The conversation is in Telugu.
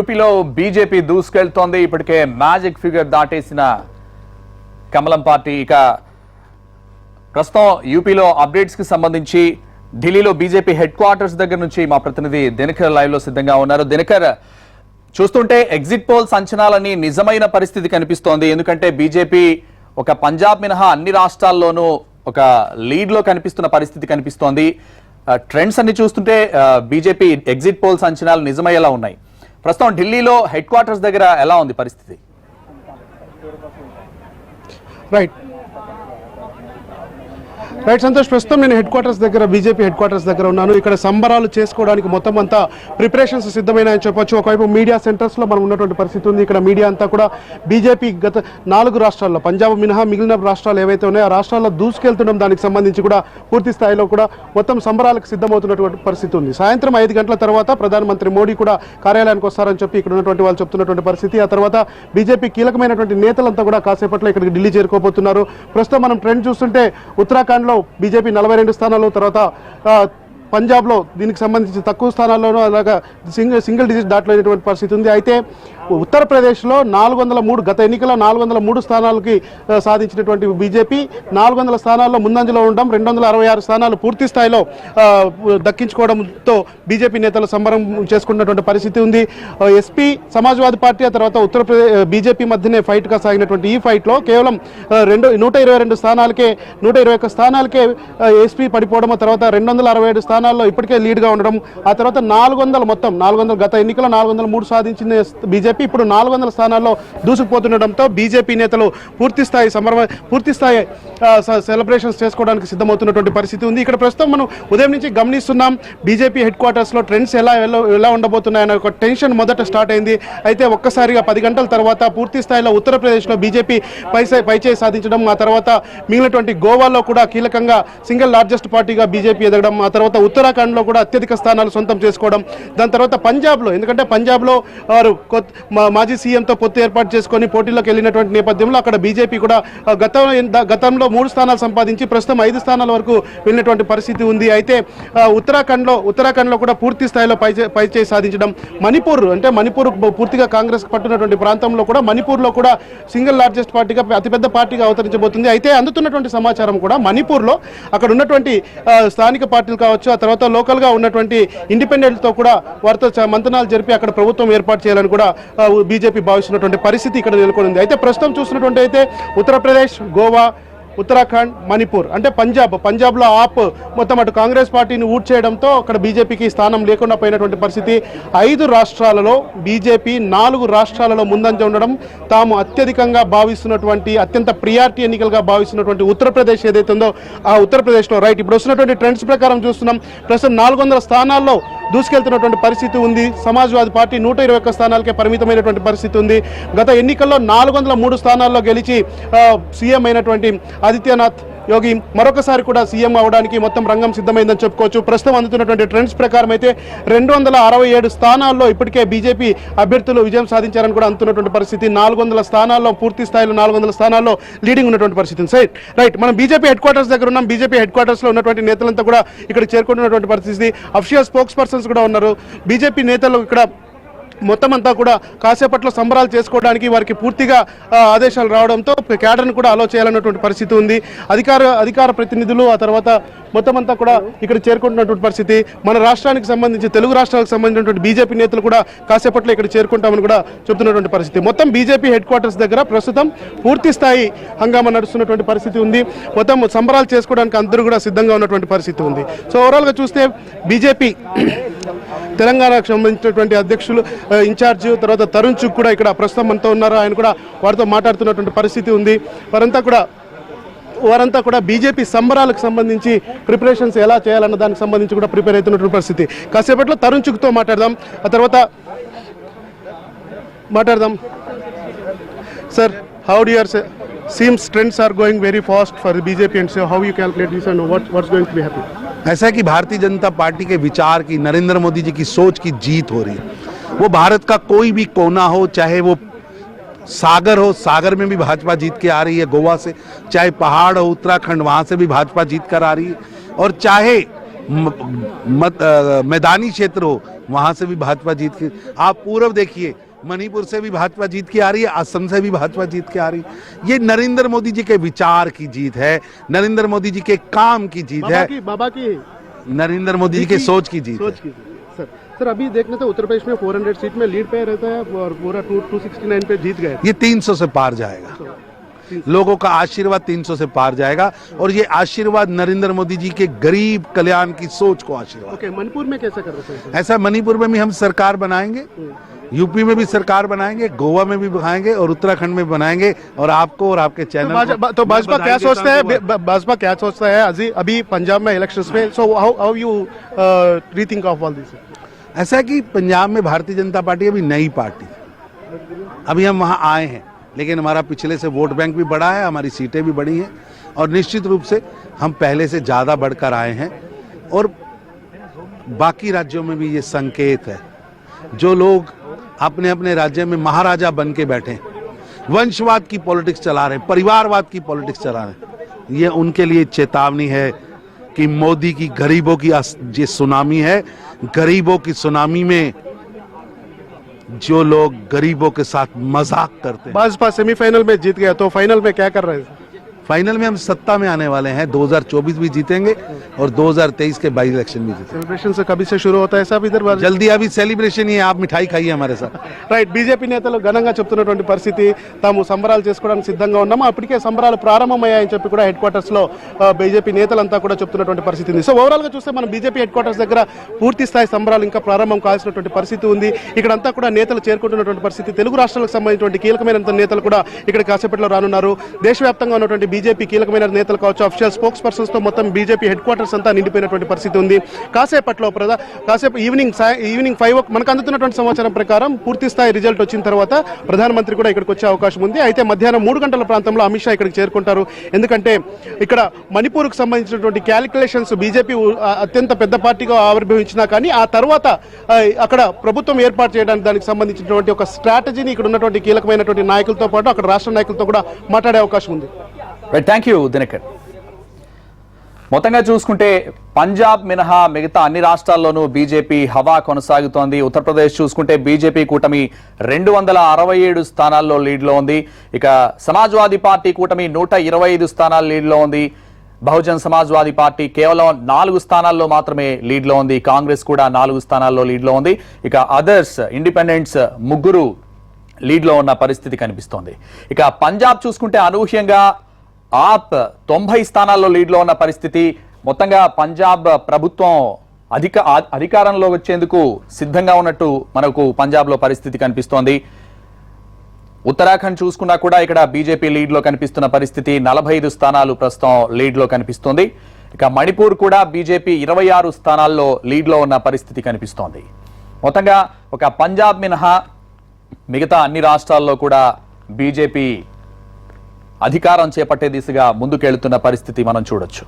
యూపీలో బీజేపీ దూసుకెళ్తోంది. ఇప్పటికే మ్యాజిక్ ఫిగర్ దాటేసిన కమలం పార్టీ. ఇక ప్రస్తుతం యూపీలో అప్డేట్స్ కి సంబంధించి ఢిల్లీలో బీజేపీ హెడ్ క్వార్టర్స్ దగ్గర నుంచి మా ప్రతినిధి దినకర్ లైవ్ లో సిద్ధంగా ఉన్నారు. దినకర్, చూస్తుంటే ఎగ్జిట్ పోల్స్ అంచనాలని నిజమైన పరిస్థితి కనిపిస్తోంది. ఎందుకంటే బీజేపీ ఒక పంజాబ్ మినహా అన్ని రాష్ట్రాల్లోనూ ఒక లీడ్ లో కనిపిస్తున్న పరిస్థితి కనిపిస్తోంది. ట్రెండ్స్ అన్ని చూస్తుంటే బీజేపీ ఎగ్జిట్ పోల్స్ అంచనాలు నిజమయ్యేలా ఉన్నాయి. ప్రస్తుతం ఢిల్లీలో హెడ్ క్వార్టర్స్ దగ్గర ఎలా ఉంది పరిస్థితి? రైట్ సంతోష్, ప్రస్తుతం నేను హెడ్ క్వార్టర్స్ దగ్గర బీజేపీ హెడ్ క్వార్టర్స్ దగ్గర ఉన్నాను. ఇక్కడ సంబరాలు చేసుకోవడానికి మొత్తం అంతా ప్రిపరేషన్స్ సిద్ధమైనాయని చెప్పొచ్చు. ఒకవైపు మీడియా సెంటర్స్లో మనం ఉన్నటువంటి పరిస్థితి ఉంది. ఇక్కడ మీడియా అంతా కూడా బీజేపీ గత 4 రాష్ట్రాల్లో, పంజాబ్ మినహా మిగిలిన రాష్ట్రాలు ఏవైతే ఉన్నాయో ఆ రాష్ట్రాల్లో దూసుకెళ్తుండడం, దానికి సంబంధించి కూడా పూర్తి స్థాయిలో కూడా మొత్తం సంబరాలకు సిద్ధమవుతున్నటువంటి పరిస్థితి ఉంది. సాయంత్రం 5 గంటల తర్వాత ప్రధానమంత్రి మోడీ కూడా కార్యాలయానికి వస్తారని చెప్పి ఇక్కడ ఉన్నటువంటి వాళ్ళు చెప్తున్నటువంటి పరిస్థితి. ఆ తర్వాత బీజేపీ కీలకమైనటువంటి నేతలంతా కూడా కాసేపట్లో ఇక్కడికి ఢిల్లీ చేరుకోబోతున్నారు. ప్రస్తుతం మనం ట్రెండ్ చూస్తుంటే ఉత్తరాఖండ్లో బీజేపీ 42 స్థానాలు, తర్వాత పంజాబ్లో దీనికి సంబంధించి తక్కువ స్థానాల్లోనూ అలాగా సింగిల్ డిజిట్ దాటలేనటువంటి పరిస్థితి ఉంది. అయితే ఉత్తరప్రదేశ్లో 403, గత ఎన్నికల 403 స్థానాలకి సాధించినటువంటి బీజేపీ 400 స్థానాల్లో ముందంజలో ఉండడం, 266 స్థానాలు పూర్తి స్థాయిలో దక్కించుకోవడంతో బీజేపీ నేతలు సంబరం చేసుకున్నటువంటి పరిస్థితి ఉంది. ఎస్పీ, సమాజ్వాదీ పార్టీ, ఆ తర్వాత ఉత్తరప్రదేశ్ బీజేపీ మధ్యనే ఫైట్గా సాగినటువంటి ఈ ఫైట్లో కేవలం 122 స్థానాలకే, 121 స్థానాలకే ఎస్పీ పడిపోవడం, ఆ తర్వాత 267 స్థానాల్లో ఇప్పటికే లీడ్గా ఉండడం, ఆ తర్వాత 400 గత ఎన్నికల 403 సాధించిన బీజేపీ ఇప్పుడు 400 స్థానాల్లో దూసుకుపోతుండటంతో బీజేపీ నేతలు పూర్తి స్థాయి సెలబ్రేషన్స్ చేసుకోవడానికి సిద్ధమవుతున్నటువంటి పరిస్థితి ఉంది. ఇక్కడ ప్రస్తుతం మనం ఉదయం నుంచి గమనిస్తున్నాం బీజేపీ హెడ్ క్వార్టర్స్లో ట్రెండ్స్ ఎలా ఉండబోతున్నాయనే ఒక టెన్షన్ మొదట స్టార్ట్ అయింది. అయితే ఒక్కసారిగా 10 గంటల తర్వాత పూర్తి స్థాయిలో ఉత్తరప్రదేశ్లో బీజేపీ పైచేయి సాధించడం, ఆ తర్వాత మిగిలినటువంటి గోవాలో కూడా కీలకంగా సింగిల్ లార్జెస్ట్ పార్టీగా బీజేపీ ఎదగడం, ఆ తర్వాత ఉత్తరాఖండ్లో కూడా అత్యధిక స్థానాలు సొంతం చేసుకోవడం, దాని తర్వాత పంజాబ్లో, ఎందుకంటే పంజాబ్లో వారు మాజీ సీఎంతో పొత్తు ఏర్పాటు చేసుకొని పోటీలోకి వెళ్ళినటువంటి నేపథ్యంలో అక్కడ బీజేపీ కూడా గతంలో 3 స్థానాలు సంపాదించి ప్రస్తుతం 5 స్థానాల వరకు వెళ్ళినటువంటి పరిస్థితి ఉంది. అయితే ఉత్తరాఖండ్లో కూడా పూర్తి స్థాయిలో పైచేయి సాధించడం, మణిపూర్ పూర్తిగా కాంగ్రెస్ పట్టున్నటువంటి ప్రాంతంలో కూడా మణిపూర్లో కూడా సింగిల్ లార్జెస్ట్ పార్టీగా, అతిపెద్ద పార్టీగా అవతరించబోతుంది. అయితే అందుతున్నటువంటి సమాచారం కూడా మణిపూర్లో అక్కడ ఉన్నటువంటి స్థానిక పార్టీలు కావచ్చు, ఆ తర్వాత లోకల్గా ఉన్నటువంటి ఇండిపెండెంట్తో కూడా వారితో మంతనాలు జరిపి అక్కడ ప్రభుత్వం ఏర్పాటు చేయాలని కూడా బీజేపీ భావిస్తున్నటువంటి పరిస్థితి ఇక్కడ నెలకొంది. అయితే ప్రస్తుతం చూసినటువంటి అయితే ఉత్తరప్రదేశ్, గోవా, ఉత్తరాఖండ్, మణిపూర్, అంటే పంజాబ్లో ఆప్ మొత్తం అటు కాంగ్రెస్ పార్టీని ఊడ్చేయడంతో అక్కడ బీజేపీకి స్థానం లేకుండా పోయినటువంటి పరిస్థితి. 5 రాష్ట్రాలలో బీజేపీ 4 రాష్ట్రాలలో ముందంజ ఉండడం, తాము అత్యధికంగా భావిస్తున్నటువంటి, అత్యంత ప్రియారిటీ ఎన్నికలుగా భావిస్తున్నటువంటి ఉత్తరప్రదేశ్ ఏదైతే ఉందో ఆ ఉత్తరప్రదేశ్లో ఇప్పుడు వస్తున్నటువంటి ట్రెండ్స్ ప్రకారం చూస్తున్నాం ప్రస్తుతం 400 స్థానాల్లో దూసుకెళ్తున్నటువంటి పరిస్థితి ఉంది. సమాజ్వాదీ పార్టీ 121 స్థానాలకే పరిమితమైనటువంటి పరిస్థితి ఉంది. గత ఎన్నికల్లో 403 స్థానాల్లో గెలిచి సీఎం అయినటువంటి ఆదిత్యనాథ్ యోగి మరొకసారి కూడా సీఎం అవడానికి మొత్తం రంగం సిద్ధమైందని చెప్పుకోవచ్చు. ప్రస్తుతం అందుతున్నటువంటి ట్రెండ్స్ ప్రకారం అయితే 267 స్థానాల్లో ఇప్పటికే బీజేపీ అభ్యర్థులు విజయం సాధించారని కూడా అందుతున్నటువంటి పరిస్థితి. 400 స్థానాల్లో, పూర్తి స్థాయిలో 400 స్థానాల్లో లీడింగ్ ఉన్నటువంటి పరిస్థితి. రైట్, మనం బీజేపీ హెడ్ క్వార్టర్స్ దగ్గర ఉన్నాం. బీజేపీ హెడ్ క్వార్టర్స్లో ఉన్నటువంటి నేతలంతా కూడా ఇక్కడ చేరుకుంటున్నటువంటి పరిస్థితి. అఫీషియల్ స్పోక్స్ పర్సన్స్ కూడా ఉన్నారు. బీజేపీ నేతలు ఇక్కడ మొత్తం అంతా కూడా కాసేపట్లో సంబరాలు చేసుకోవడానికి వారికి పూర్తిగా ఆదేశాలు రావడంతో క్యాడర్ను కూడా అలో చేయాలన్నటువంటి పరిస్థితి ఉంది. అధికార ప్రతినిధులు ఆ తర్వాత మొత్తం అంతా కూడా ఇక్కడ చేరుకుంటున్నటువంటి పరిస్థితి. మన రాష్ట్రానికి సంబంధించి, తెలుగు రాష్ట్రాలకు సంబంధించినటువంటి బీజేపీ నేతలు కూడా కాసేపట్లో ఇక్కడ చేరుకుంటామని కూడా చెప్తున్నటువంటి పరిస్థితి. మొత్తం బీజేపీ హెడ్ క్వార్టర్స్ దగ్గర ప్రస్తుతం పూర్తి స్థాయి హంగామా నడుస్తున్నటువంటి పరిస్థితి ఉంది. మొత్తం సంబరాలు చేసుకోవడానికి అందరూ కూడా సిద్ధంగా ఉన్నటువంటి పరిస్థితి ఉంది. సో ఓవరాల్గా చూస్తే బీజేపీ తెలంగాణకు సంబంధించినటువంటి అధ్యక్షులు, ఇన్ఛార్జ్, తర్వాత తరుణ్ చుగ్ కూడా ఇక్కడ ప్రస్తుతం మనతో ఉన్నారు. ఆయన కూడా వారితో మాట్లాడుతున్నటువంటి పరిస్థితి ఉంది. వారంతా కూడా బీజేపీ సంబరాలకు సంబంధించి ప్రిపరేషన్స్ ఎలా చేయాలన్న దానికి సంబంధించి కూడా ప్రిపేర్ అవుతున్నటువంటి పరిస్థితి. కాసేపట్లో తరుణ్ చుగ్తో మాట్లాడదాం. ఆ తర్వాత sir, how do your seems trends are going very fast for the BJP, and so how you calculate this and what's going to be happening? ऐसा है कि भारतीय जनता पार्टी के विचार की, नरेंद्र मोदी जी की सोच की जीत हो रही है। वो भारत का कोई भी कोना हो, चाहे वो सागर हो, सागर में भी भाजपा जीत के आ रही है गोवा से, चाहे पहाड़ हो उत्तराखंड, वहाँ से भी भाजपा जीत कर आ रही है, और चाहे मैदानी क्षेत्र हो, वहां से भी भाजपा जीत के, आप पूर्व देखिए मणिपुर से भी भाजपा जीत के आ रही है, असम से भी भाजपा जीत के आ रही है। ये नरेंद्र मोदी जी के विचार की जीत है, नरेंद्र मोदी जी के काम की जीत है, बाबा की नरेंद्र मोदी जी के सोच की जीत है। सर अभी देखने तो उत्तर प्रदेश में 400 सीट में लीड पे रहता है और पूरा 269 पे जीत गए। ये 300 से पार जाएगा, लोगों का आशीर्वाद 300 से पार जाएगा, और ये आशीर्वाद नरेंद्र मोदी जी के गरीब कल्याण की सोच को आशीर्वाद। ओके, मणिपुर में कैसा कर रहे हैं? ऐसा मणिपुर में भी हम सरकार बनाएंगे, यूपी में भी सरकार बनाएंगे, गोवा में भी बनाएंगे और उत्तराखंड में बनाएंगे, और आपको और आपके चैनल तो भाजपा क्या सोचता है? भाजपा क्या सोचता है अभी पंजाब में इलेक्शंस में? So how you rethink of all this? ऐसा है कि पंजाब में भारतीय जनता पार्टी अभी नई पार्टी, अभी हम वहां आए हैं, लेकिन हमारा पिछले से वोट बैंक भी बढ़ा है, हमारी सीटें भी बढ़ी हैं, और निश्चित रूप से हम पहले से ज़्यादा बढ़कर आए हैं। और बाकी राज्यों में भी ये संकेत है, जो लोग अपने अपने राज्य में महाराजा बन के बैठे हैं, वंशवाद की पॉलिटिक्स चला रहे हैं, परिवारवाद की पॉलिटिक्स चला रहे हैं, ये उनके लिए चेतावनी है कि मोदी की गरीबों की ये सुनामी है। गरीबों की सुनामी में जो लोग गरीबों के साथ मजाक करते हैं। भाजपा सेमीफाइनल में जीत गया, तो फाइनल में क्या कर रहे हैं? फाइनल में हम सत्ता में आने वाले हैं, 2024 भी जीतेंगे और 2023 के बाई इलेक्शन भी जीतेंगे। सेलिब्रेशन से कभी से शुरू होता है सब इधर? जल्दी अभी सेलिब्रेशन ही है, आप मिठाई खाइए हमारे साथ। రైట్, బీజేపీ నేతలు ఘనంగా చెప్తున్నటువంటి పరిస్థితి, తాము సంబరాలు చేసుకోవడానికి సిద్ధంగా ఉన్నాము, అప్పటికే సంబరాలు ప్రారంభమయ్యాయని చెప్పి కూడా హెడ్ క్వార్టర్స్ లో బీజేపీ నేతలంతా కూడా చెప్తున్నటువంటి పరిస్థితి ఉంది. సో ఓవరాల్ గా చూస్తే మనం బీజేపీ హెడ్ క్వార్టర్స్ దగ్గర పూర్తి స్థాయి సంబరాలు ఇంకా ప్రారంభం కావాల్సినటువంటి పరిస్థితి ఉంది. ఇక్కడంతా కూడా నేతలు చేరుకుంటున్నటువంటి పరిస్థితి. తెలుగు రాష్ట్రాలకు సంబంధించినటువంటి కీలకమైన నేతలు కూడా ఇక్కడ కాసేపట్లో రానున్నారు. దేశవ్యాప్తంగా ఉన్నటువంటి బీజేపీ కీలకమైన నేతలు కావచ్చు, అఫీషియల్ స్పోక్స్ పర్సన్స్ తో మొత్తం బీజేపీ హెడ్ క్వార్టర్స్ అంతా నిండిపోయినటువంటి పరిస్థితి ఉంది. కాసేపు ఈవినింగ్ 5 మనకు అందుతున్నటువంటి సమాచారం ప్రకారం పూర్తి స్థాయి రిజల్ట్ వచ్చిన తర్వాత ప్రధానమంత్రి కూడా ఇక్కడికి వచ్చే అవకాశం ఉంది. అయితే మధ్యాహ్నం 3 గంటల ప్రాంతంలో అమిత్ షా ఇక్కడికి చేరుకుంటారు. ఎందుకంటే ఇక్కడ మణిపూర్కు సంబంధించినటువంటి క్యాలిక్యులేషన్స్ బీజేపీ అత్యంత పెద్ద పార్టీగా ఆవిర్భవించినా కానీ ఆ తర్వాత అక్కడ ప్రభుత్వం ఏర్పాటు చేయడానికి దానికి సంబంధించినటువంటి ఒక స్ట్రాటజీని ఇక్కడ ఉన్నటువంటి కీలకమైనటువంటి నాయకులతో పాటు అక్కడ రాష్ట్ర నాయకులతో కూడా మాట్లాడే అవకాశం ఉంది. Thank you Dinakar. మొత్తంగా చూసుకుంటే పంజాబ్ మినహా మిగతా అన్ని రాష్ట్రాల్లోనూ బీజేపీ హవా కొనసాగుతోంది. ఉత్తరప్రదేశ్ చూసుకుంటే బీజేపీ కూటమి 267 స్థానాల్లో లీడ్లో ఉంది. ఇక సమాజ్వాదీ పార్టీ కూటమి 125 స్థానాల లీడ్లో ఉంది. బహుజన్ సమాజ్వాదీ పార్టీ కేవలం 4 స్థానాల్లో మాత్రమే లీడ్లో ఉంది. కాంగ్రెస్ కూడా 4 స్థానాల్లో లీడ్లో ఉంది. ఇక అదర్స్ ఇండిపెండెంట్స్ 3 లీడ్లో ఉన్న పరిస్థితి కనిపిస్తోంది. ఇక పంజాబ్ చూసుకుంటే అనూహ్యంగా ఆప్ 90 స్థానాల్లో లీడ్లో ఉన్న పరిస్థితి. మొత్తంగా పంజాబ్ ప్రభుత్వం అధికారంలో వచ్చేందుకు సిద్ధంగా ఉన్నట్టు మనకు పంజాబ్లో పరిస్థితి కనిపిస్తోంది. ఉత్తరాఖండ్ చూసుకున్నా కూడా ఇక్కడ బీజేపీ లీడ్లో కనిపిస్తున్న పరిస్థితి. 45 స్థానాలు ప్రస్తుతం లీడ్లో కనిపిస్తోంది. ఇక మణిపూర్ కూడా బీజేపీ 26 స్థానాల్లో లీడ్లో ఉన్న పరిస్థితి కనిపిస్తోంది. మొత్తంగా ఒక పంజాబ్ మినహా మిగతా అన్ని రాష్ట్రాల్లో కూడా బీజేపీ అధికారం చేపట్టే దిశగా ముందుకెళ్తున్న పరిస్థితి మనం చూడొచ్చు.